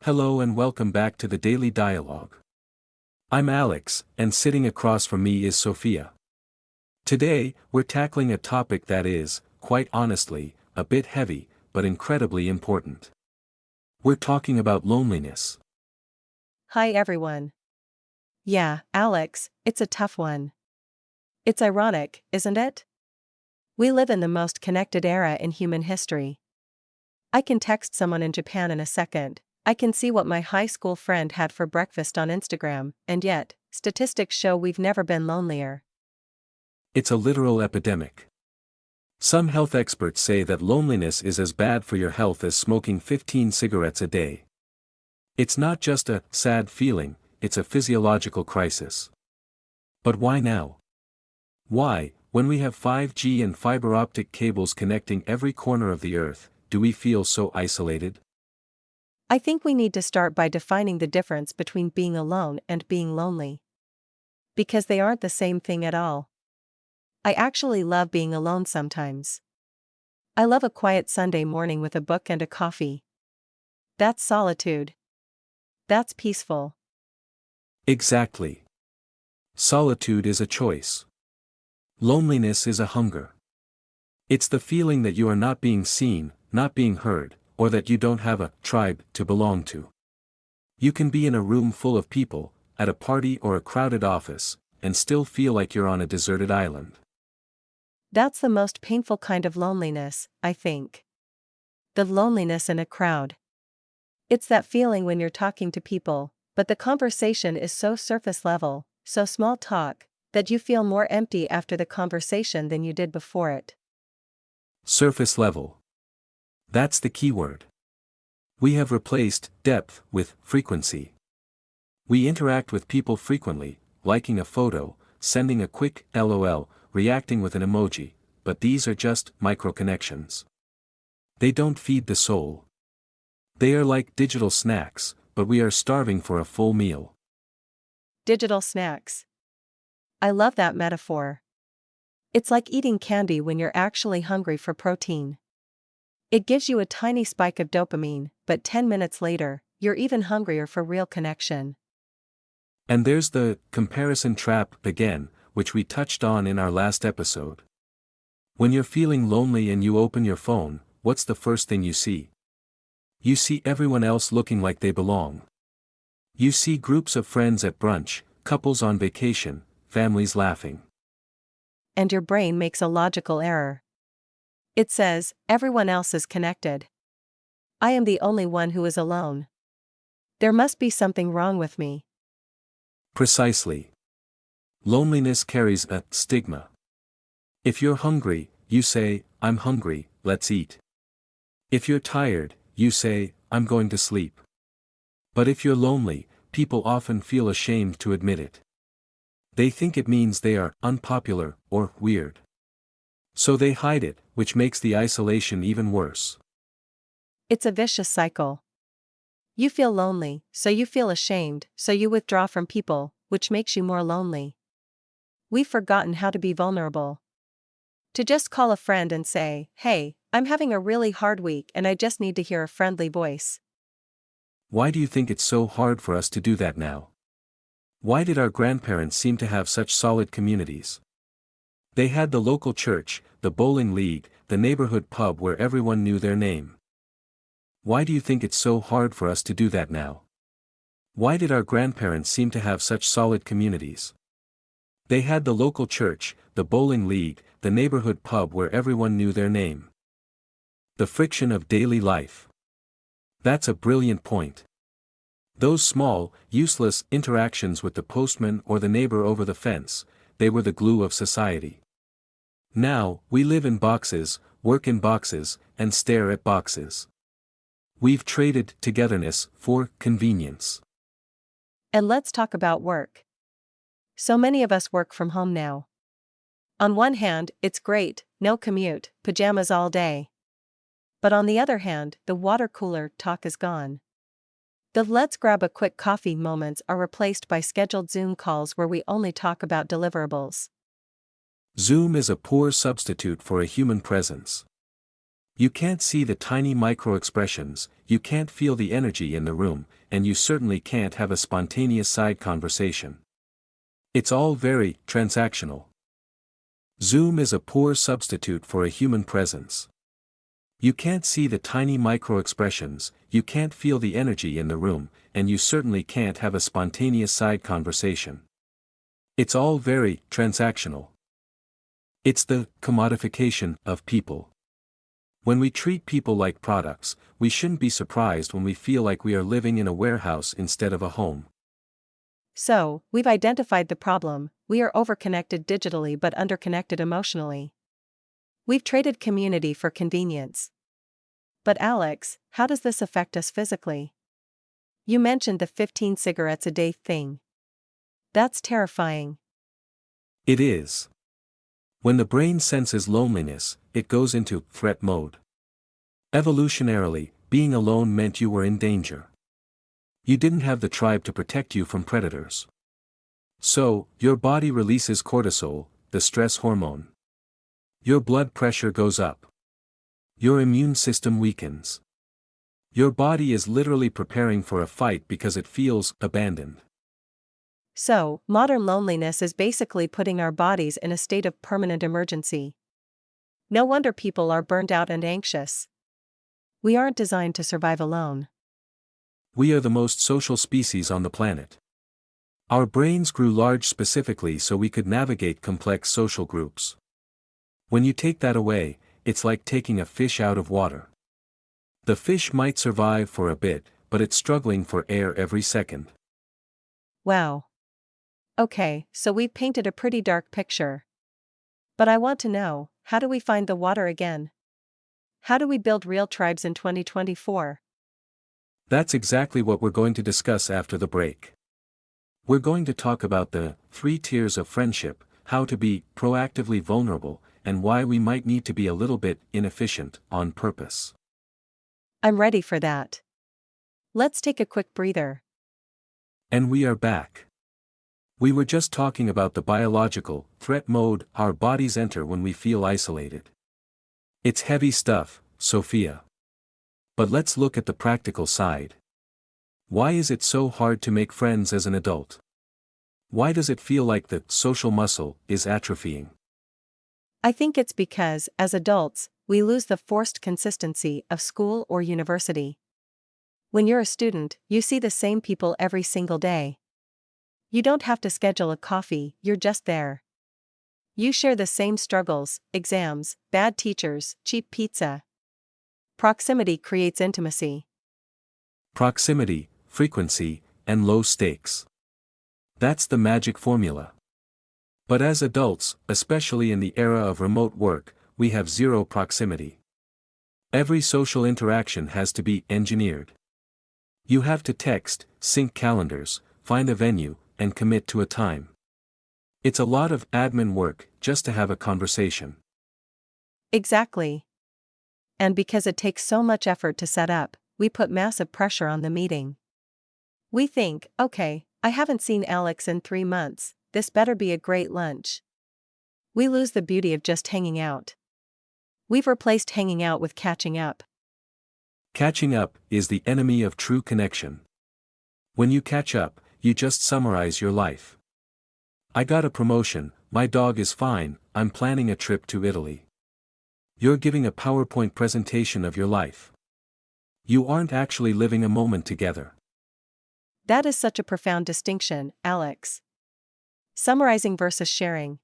Hello and welcome back to the Daily Dialogue. I'm Alex, and sitting across from me is Sophia. Today, we're tackling a topic that is, quite honestly, a bit heavy, but incredibly important. We're talking about loneliness. Hi everyone. Yeah, Alex, it's a tough one. It's ironic, isn't it? We live in the most connected era in human history. I can text someone in Japan in a second. I can see what my high school friend had for breakfast on Instagram, and yet, statistics show we've never been lonelier. It's a literal epidemic. Some health experts say that loneliness is as bad for your health as smoking 15 cigarettes a day. It's not just a sad feeling, it's a physiological crisis. But why now? Why, when we have 5G and fiber optic cables connecting every corner of the earth, do we feel so isolated? I think we need to start by defining the difference between being alone and being lonely. Because they aren't the same thing at all. I actually love being alone sometimes. I love a quiet Sunday morning with a book and a coffee. That's solitude. That's peaceful. Exactly. Solitude is a choice. Loneliness is a hunger. It's the feeling that you are not being seen, not being heard, or that you don't have a tribe to belong to. You can be in a room full of people, at a party or a crowded office, and still feel like you're on a deserted island. That's the most painful kind of loneliness, I think. The loneliness in a crowd. It's that feeling when you're talking to people, but the conversation is so surface level, so small talk, that you feel more empty after the conversation than you did before it. Surface level. That's the key word. We have replaced depth with frequency. We interact with people frequently, liking a photo, sending a quick LOL, reacting with an emoji, but these are just micro-connections. They don't feed the soul. They are like digital snacks, but we are starving for a full meal. Digital snacks. I love that metaphor. It's like eating candy when you're actually hungry for protein. It gives you a tiny spike of dopamine, but 10 minutes later, you're even hungrier for real connection. And there's the comparison trap again, which we touched on in our last episode. When you're feeling lonely and you open your phone, what's the first thing you see? You see everyone else looking like they belong. You see groups of friends at brunch, couples on vacation, families laughing. And your brain makes a logical error. It says, everyone else is connected. I am the only one who is alone. There must be something wrong with me. Precisely. Loneliness carries a stigma. If you're hungry, you say, I'm hungry, let's eat. If you're tired, you say, I'm going to sleep. But if you're lonely, people often feel ashamed to admit it. They think it means they are unpopular or weird. So they hide it, which makes the isolation even worse. It's a vicious cycle. You feel lonely, so you feel ashamed, so you withdraw from people, which makes you more lonely. We've forgotten how to be vulnerable. To just call a friend and say, hey, I'm having a really hard week and I just need to hear a friendly voice. Why do you think it's so hard for us to do that now? Why did our grandparents seem to have such solid communities? They had the local church, the bowling league, the neighborhood pub where everyone knew their name. Why do you think it's so hard for us to do that now? Why did our grandparents seem to have such solid communities? They had the local church, the bowling league, the neighborhood pub where everyone knew their name. The friction of daily life. That's a brilliant point. Those small, useless interactions with the postman or the neighbor over the fence, they were the glue of society. Now, we live in boxes, work in boxes, and stare at boxes. We've traded togetherness for convenience. And let's talk about work. So many of us work from home now. On one hand, it's great, no commute, pajamas all day. But on the other hand, the water cooler talk is gone. The let's grab a quick coffee moments are replaced by scheduled Zoom calls where we only talk about deliverables. Zoom is a poor substitute for a human presence. You can't see the tiny micro-expressions, you can't feel the energy in the room, and you certainly can't have a spontaneous side conversation. It's all very transactional. Zoom is a poor substitute for a human presence. You can't see the tiny micro-expressions, you can't feel the energy in the room, and you certainly can't have a spontaneous side conversation. It's all very transactional. It's the commodification of people. When we treat people like products, we shouldn't be surprised when we feel like we are living in a warehouse instead of a home. So, we've identified the problem: we are overconnected digitally but underconnected emotionally. We've traded community for convenience. But Alex, how does this affect us physically? You mentioned the 15 cigarettes a day thing. That's terrifying. It is. When the brain senses loneliness, it goes into threat mode. Evolutionarily, being alone meant you were in danger. You didn't have the tribe to protect you from predators. So, your body releases cortisol, the stress hormone. Your blood pressure goes up. Your immune system weakens. Your body is literally preparing for a fight because it feels abandoned. So, modern loneliness is basically putting our bodies in a state of permanent emergency. No wonder people are burned out and anxious. We aren't designed to survive alone. We are the most social species on the planet. Our brains grew large specifically so we could navigate complex social groups. When you take that away, it's like taking a fish out of water. The fish might survive for a bit, but it's struggling for air every second. Wow. Okay, so we've painted a pretty dark picture. But I want to know, how do we find the water again? How do we build real tribes in 2024? That's exactly what we're going to discuss after the break. We're going to talk about the 3 tiers of friendship, how to be proactively vulnerable, and why we might need to be a little bit inefficient on purpose. I'm ready for that. Let's take a quick breather. And we are back. We were just talking about the biological threat mode our bodies enter when we feel isolated. It's heavy stuff, Sophia. But let's look at the practical side. Why is it so hard to make friends as an adult? Why does it feel like the social muscle is atrophying? I think it's because, as adults, we lose the forced consistency of school or university. When you're a student, you see the same people every single day. You don't have to schedule a coffee, you're just there. You share the same struggles, exams, bad teachers, cheap pizza. Proximity creates intimacy. Proximity, frequency, and low stakes. That's the magic formula. But as adults, especially in the era of remote work, we have zero proximity. Every social interaction has to be engineered. You have to text, sync calendars, find a venue, and commit to a time. It's a lot of admin work just to have a conversation. Exactly. And because it takes so much effort to set up, we put massive pressure on the meeting. We think, okay, I haven't seen Alex in 3 months, this better be a great lunch. We lose the beauty of just hanging out. We've replaced hanging out with catching up. Catching up is the enemy of true connection. When you catch up, you just summarize your life. I got a promotion, my dog is fine, I'm planning a trip to Italy. You're giving a PowerPoint presentation of your life. You aren't actually living a moment together. That is such a profound distinction, Alex. Summarizing versus sharing.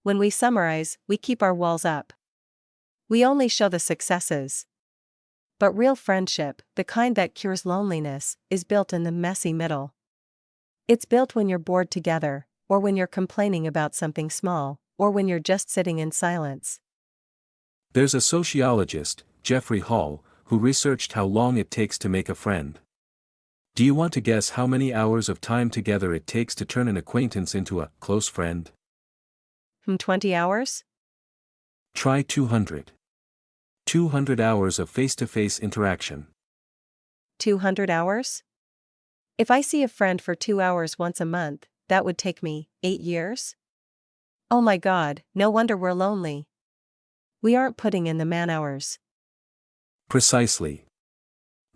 When we summarize, we keep our walls up. We only show the successes. But real friendship, the kind that cures loneliness, is built in the messy middle. It's built when you're bored together, or when you're complaining about something small, or when you're just sitting in silence. There's a sociologist, Jeffrey Hall, who researched how long it takes to make a friend. Do you want to guess how many hours of time together it takes to turn an acquaintance into a close friend? 20 hours? Try 200. 200 hours of face-to-face interaction. 200 hours? If I see a friend for 2 hours once a month, that would take me 8 years? Oh my God, no wonder we're lonely. We aren't putting in the man-hours. Precisely.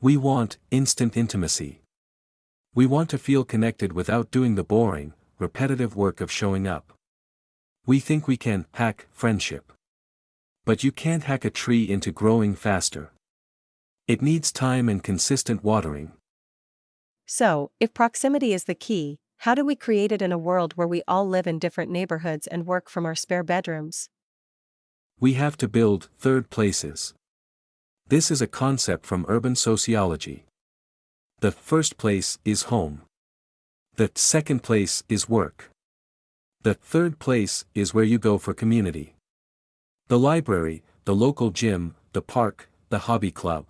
We want instant intimacy. We want to feel connected without doing the boring, repetitive work of showing up. We think we can hack friendship. But you can't hack a tree into growing faster. It needs time and consistent watering. So, if proximity is the key, how do we create it in a world where we all live in different neighborhoods and work from our spare bedrooms? We have to build third places. This is a concept from urban sociology. The first place is home. The second place is work. The third place is where you go for community. The library, the local gym, the park, the hobby club.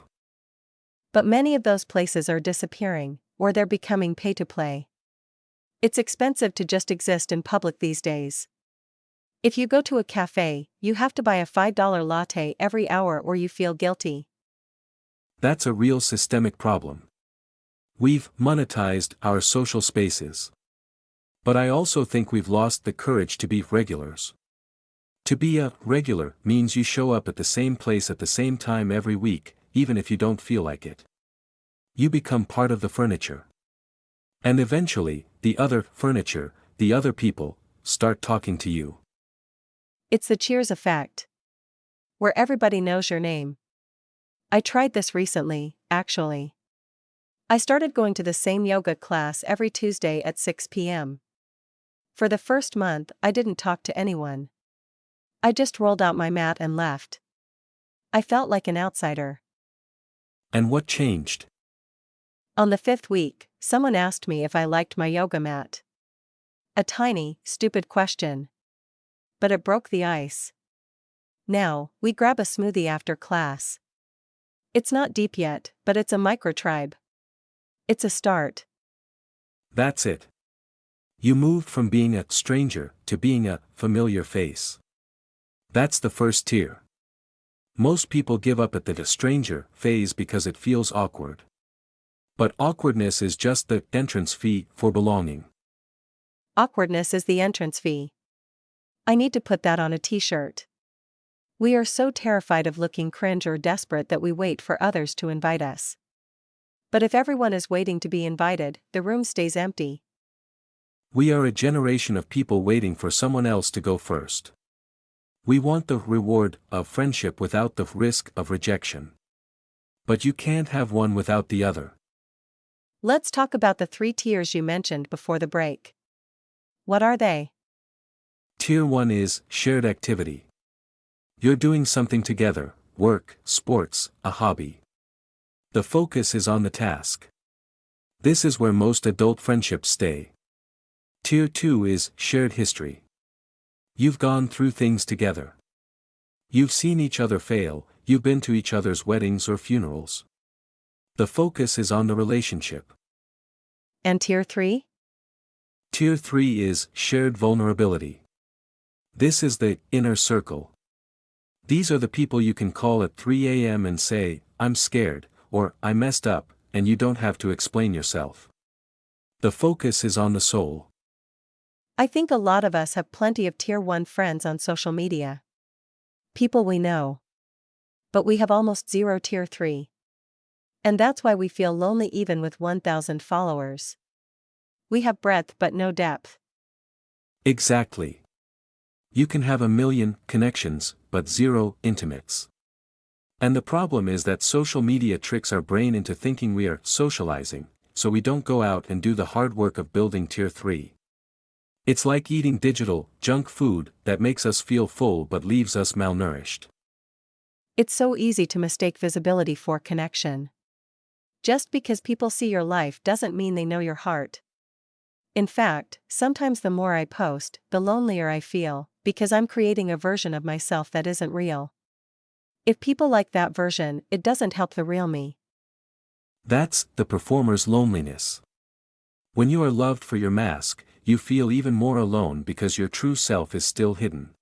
But many of those places are disappearing, or they're becoming pay-to-play. It's expensive to just exist in public these days. If you go to a cafe, you have to buy a $5 latte every hour or you feel guilty. That's a real systemic problem. We've monetized our social spaces. But I also think we've lost the courage to be regulars. To be a regular means you show up at the same place at the same time every week, even if you don't feel like it. You become part of the furniture. And eventually, the other furniture, the other people, start talking to you. It's the Cheers effect, where everybody knows your name. I tried this recently, actually. I started going to the same yoga class every Tuesday at 6 p.m. For the first month, I didn't talk to anyone. I just rolled out my mat and left. I felt like an outsider. And what changed? On the 5th week, someone asked me if I liked my yoga mat. A tiny, stupid question. But it broke the ice. Now, we grab a smoothie after class. It's not deep yet, but it's a micro-tribe. It's a start. That's it. You moved from being a stranger to being a familiar face. That's the first tier. Most people give up at the stranger phase because it feels awkward. But awkwardness is just the entrance fee for belonging. Awkwardness is the entrance fee. I need to put that on a t-shirt. We are so terrified of looking cringe or desperate that we wait for others to invite us. But if everyone is waiting to be invited, the room stays empty. We are a generation of people waiting for someone else to go first. We want the reward of friendship without the risk of rejection. But you can't have one without the other. Let's talk about the 3 tiers you mentioned before the break. What are they? Tier 1 is shared activity. You're doing something together, work, sports, a hobby. The focus is on the task. This is where most adult friendships stay. Tier 2 is shared history. You've gone through things together. You've seen each other fail, you've been to each other's weddings or funerals. The focus is on the relationship. And tier 3? Tier 3 is shared vulnerability. This is the inner circle. These are the people you can call at 3 a.m. and say, "I'm scared," or "I messed up," and you don't have to explain yourself. The focus is on the soul. I think a lot of us have plenty of tier 1 friends on social media. People we know. But we have almost zero tier 3. And that's why we feel lonely even with 1,000 followers. We have breadth but no depth. Exactly. You can have 1,000,000 connections, but 0 intimates. And the problem is that social media tricks our brain into thinking we are socializing, so we don't go out and do the hard work of building tier 3. It's like eating digital, junk food that makes us feel full but leaves us malnourished. It's so easy to mistake visibility for connection. Just because people see your life doesn't mean they know your heart. In fact, sometimes the more I post, the lonelier I feel, because I'm creating a version of myself that isn't real. If people like that version, it doesn't help the real me. That's the performer's loneliness. When you are loved for your mask, you feel even more alone because your true self is still hidden.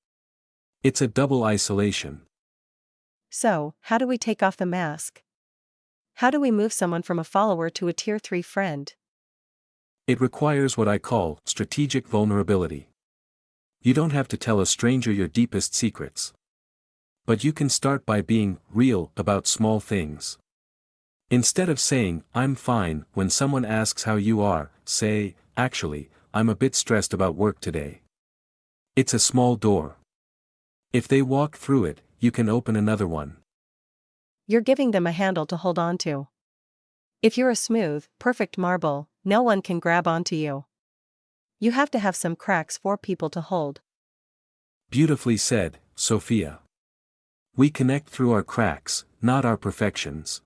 It's a double isolation. So, how do we take off the mask? How do we move someone from a follower to a tier 3 friend? It requires what I call strategic vulnerability. You don't have to tell a stranger your deepest secrets. But you can start by being real about small things. Instead of saying, "I'm fine," when someone asks how you are, say, "Actually, I'm a bit stressed about work today." It's a small door. If they walk through it, you can open another one. You're giving them a handle to hold on to. If you're a smooth, perfect marble, no one can grab onto you. You have to have some cracks for people to hold. Beautifully said, Sophia. We connect through our cracks, not our perfections.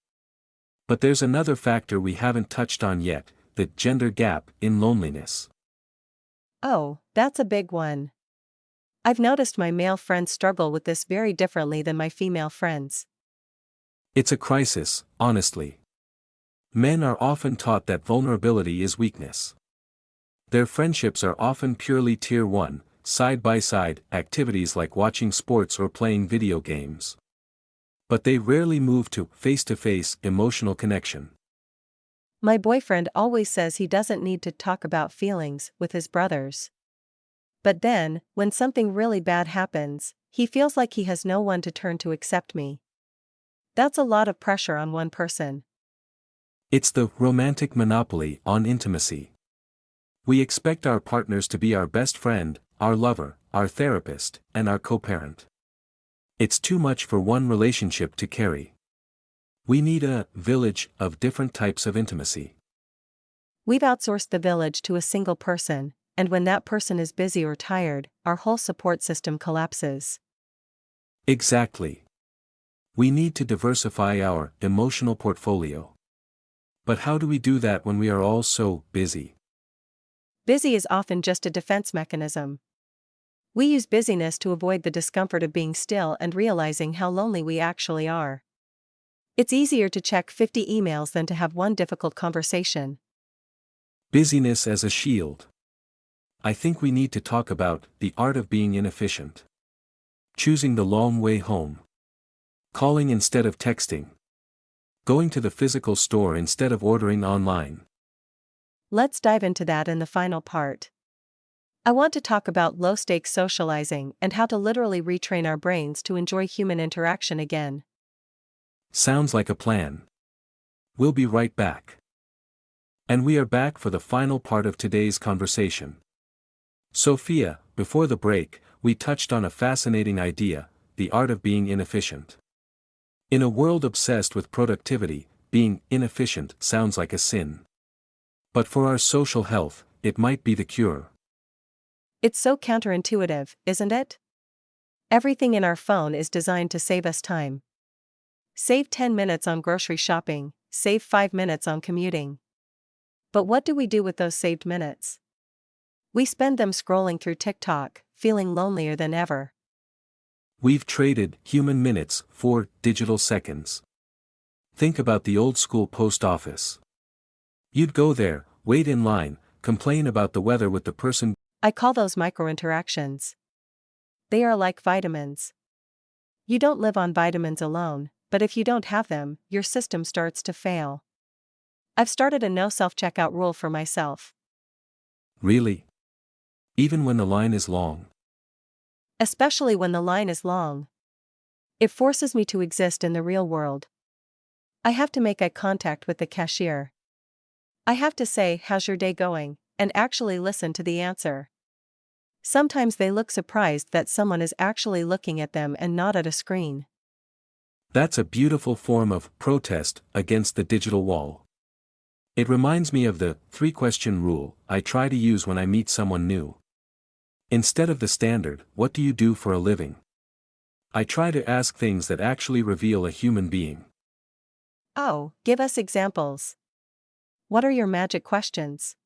But there's another factor we haven't touched on yet, the gender gap in loneliness. Oh, that's a big one. I've noticed my male friends struggle with this very differently than my female friends. It's a crisis, honestly. Men are often taught that vulnerability is weakness. Their friendships are often purely tier 1, side-by-side activities like watching sports or playing video games. But they rarely move to face-to-face emotional connection. My boyfriend always says he doesn't need to talk about feelings with his brothers. But then, when something really bad happens, he feels like he has no one to turn to except me. That's a lot of pressure on one person. It's the romantic monopoly on intimacy. We expect our partners to be our best friend, our lover, our therapist, and our co-parent. It's too much for one relationship to carry. We need a village of different types of intimacy. We've outsourced the village to a single person, and when that person is busy or tired, our whole support system collapses. Exactly. We need to diversify our emotional portfolio. But how do we do that when we are all so busy? Busy is often just a defense mechanism. We use busyness to avoid the discomfort of being still and realizing how lonely we actually are. It's easier to check 50 emails than to have one difficult conversation. Busyness as a shield. I think we need to talk about the art of being inefficient. Choosing the long way home. Calling instead of texting. Going to the physical store instead of ordering online. Let's dive into that in the final part. I want to talk about low-stakes socializing and how to literally retrain our brains to enjoy human interaction again. Sounds like a plan. We'll be right back. And we are back for the final part of today's conversation. Sophia, before the break, we touched on a fascinating idea, the art of being inefficient. In a world obsessed with productivity, being inefficient sounds like a sin. But for our social health, it might be the cure. It's so counterintuitive, isn't it? Everything in our phone is designed to save us time. Save 10 minutes on grocery shopping, save 5 minutes on commuting. But what do we do with those saved minutes? We spend them scrolling through TikTok, feeling lonelier than ever. We've traded human minutes for digital seconds. Think about the old school post office. You'd go there, wait in line, complain about the weather with the person. I call those micro-interactions. They are like vitamins. You don't live on vitamins alone, but if you don't have them, your system starts to fail. I've started a no self-checkout rule for myself. Really? Even when the line is long. Especially when the line is long. It forces me to exist in the real world. I have to make eye contact with the cashier. I have to say, "How's your day going?" and actually listen to the answer. Sometimes they look surprised that someone is actually looking at them and not at a screen. That's a beautiful form of protest against the digital wall. It reminds me of the 3-question rule I try to use when I meet someone new. Instead of the standard, "What do you do for a living?" I try to ask things that actually reveal a human being. Oh, give us examples. What are your magic questions?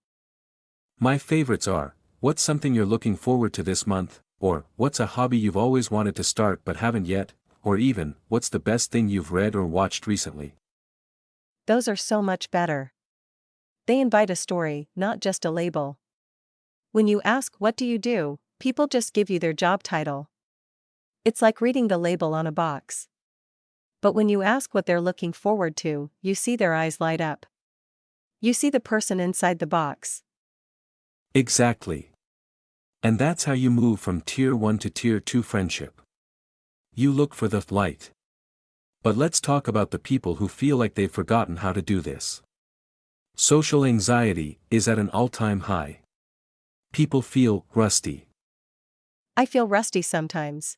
My favorites are, "What's something you're looking forward to this month?" Or, "What's a hobby you've always wanted to start but haven't yet?" Or even, "What's the best thing you've read or watched recently?" Those are so much better. They invite a story, not just a label. When you ask, "What do you do?" people just give you their job title. It's like reading the label on a box. But when you ask what they're looking forward to, you see their eyes light up. You see the person inside the box. Exactly. And that's how you move from tier 1 to tier 2 friendship. You look for the light. But let's talk about the people who feel like they've forgotten how to do this. Social anxiety is at an all-time high. People feel rusty. I feel rusty sometimes.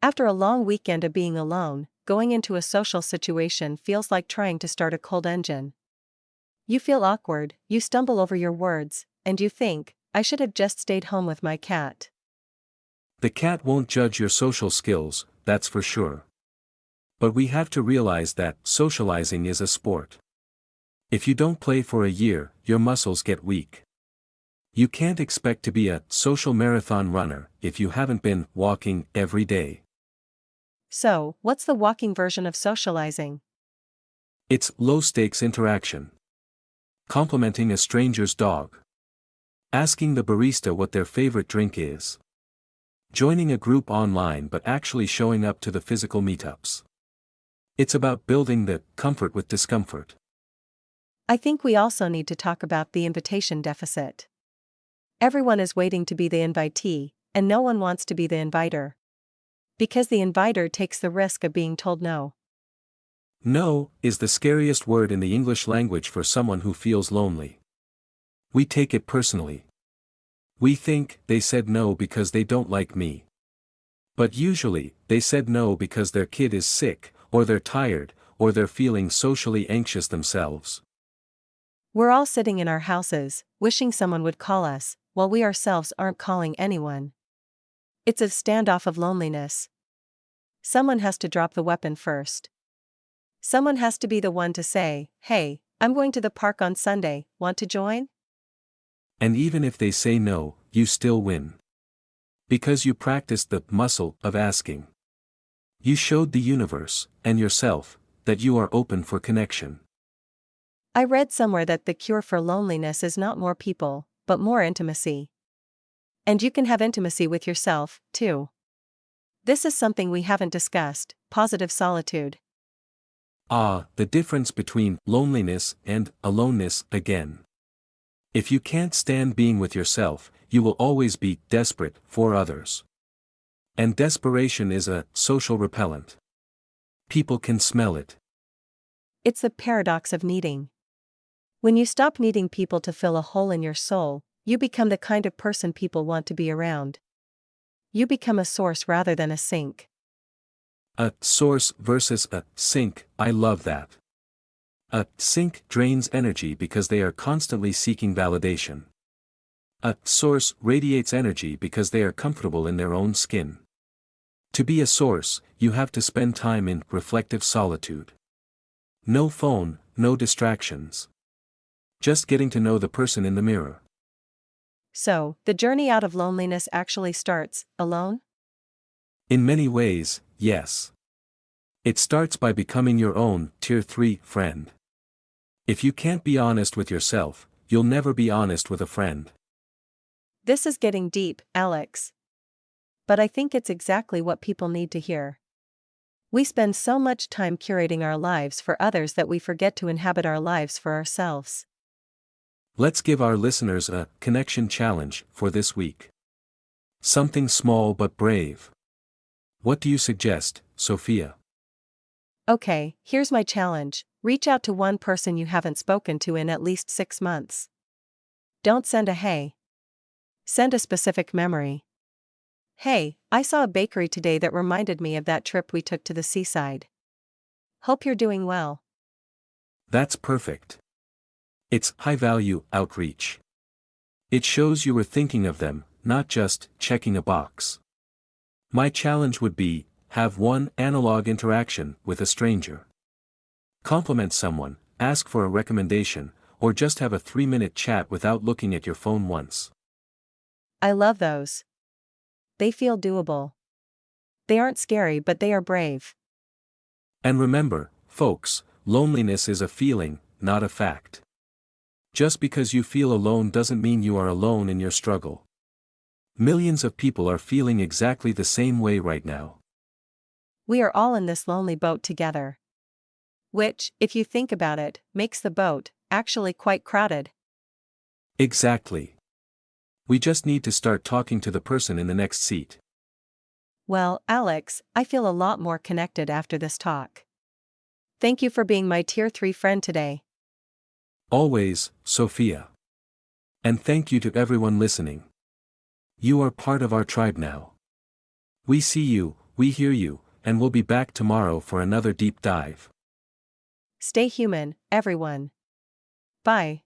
After a long weekend of being alone, going into a social situation feels like trying to start a cold engine. You feel awkward, you stumble over your words, and you think, I should have just stayed home with my cat. The cat won't judge your social skills, that's for sure. But we have to realize that socializing is a sport. If you don't play for a year, your muscles get weak. You can't expect to be a social marathon runner if you haven't been walking every day. So, what's the walking version of socializing? It's low-stakes interaction. Complimenting a stranger's dog. Asking the barista what their favorite drink is. Joining a group online but actually showing up to the physical meetups. It's about building the comfort with discomfort. I think we also need to talk about the invitation deficit. Everyone is waiting to be the invitee, and no one wants to be the inviter. Because the inviter takes the risk of being told no. No is the scariest word in the English language for someone who feels lonely. We take it personally. We think they said no because they don't like me. But usually, they said no because their kid is sick, or they're tired, or they're feeling socially anxious themselves. We're all sitting in our houses, wishing someone would call us, while we ourselves aren't calling anyone. It's a standoff of loneliness. Someone has to drop the weapon first. Someone has to be the one to say, hey, I'm going to the park on Sunday, want to join? And even if they say no, you still win. Because you practiced the muscle of asking. You showed the universe, and yourself, that you are open for connection. I read somewhere that the cure for loneliness is not more people, but more intimacy. And you can have intimacy with yourself, too. This is something we haven't discussed: positive solitude. The difference between loneliness and aloneness again. If you can't stand being with yourself, you will always be desperate for others. And desperation is a social repellent. People can smell it. It's the paradox of needing. When you stop needing people to fill a hole in your soul, you become the kind of person people want to be around. You become a source rather than a sink. A source versus a sink, I love that. A sink drains energy because they are constantly seeking validation. A source radiates energy because they are comfortable in their own skin. To be a source, you have to spend time in reflective solitude. No phone, no distractions. Just getting to know the person in the mirror. So, the journey out of loneliness actually starts alone? In many ways, yes. It starts by becoming your own Tier 3 friend. If you can't be honest with yourself, you'll never be honest with a friend. This is getting deep, Alex. But I think it's exactly what people need to hear. We spend so much time curating our lives for others that we forget to inhabit our lives for ourselves. Let's give our listeners a connection challenge for this week. Something small but brave. What do you suggest, Sophia? Okay, here's my challenge: reach out to one person you haven't spoken to in at least 6 months. Don't send a hey. Send a specific memory. Hey, I saw a bakery today that reminded me of that trip we took to the seaside. Hope you're doing well. That's perfect. It's high-value outreach. It shows you were thinking of them, not just checking a box. My challenge would be, have one analog interaction with a stranger. Compliment someone, ask for a recommendation, or just have a 3-minute chat without looking at your phone once. I love those. They feel doable. They aren't scary, but they are brave. And remember, folks, loneliness is a feeling, not a fact. Just because you feel alone doesn't mean you are alone in your struggle. Millions of people are feeling exactly the same way right now. We are all in this lonely boat together. Which, if you think about it, makes the boat actually quite crowded. Exactly. We just need to start talking to the person in the next seat. Well, Alex, I feel a lot more connected after this talk. Thank you for being my Tier 3 friend today. Always, Sophia. And thank you to everyone listening. You are part of our tribe now. We see you, we hear you, and we'll be back tomorrow for another deep dive. Stay human, everyone. Bye.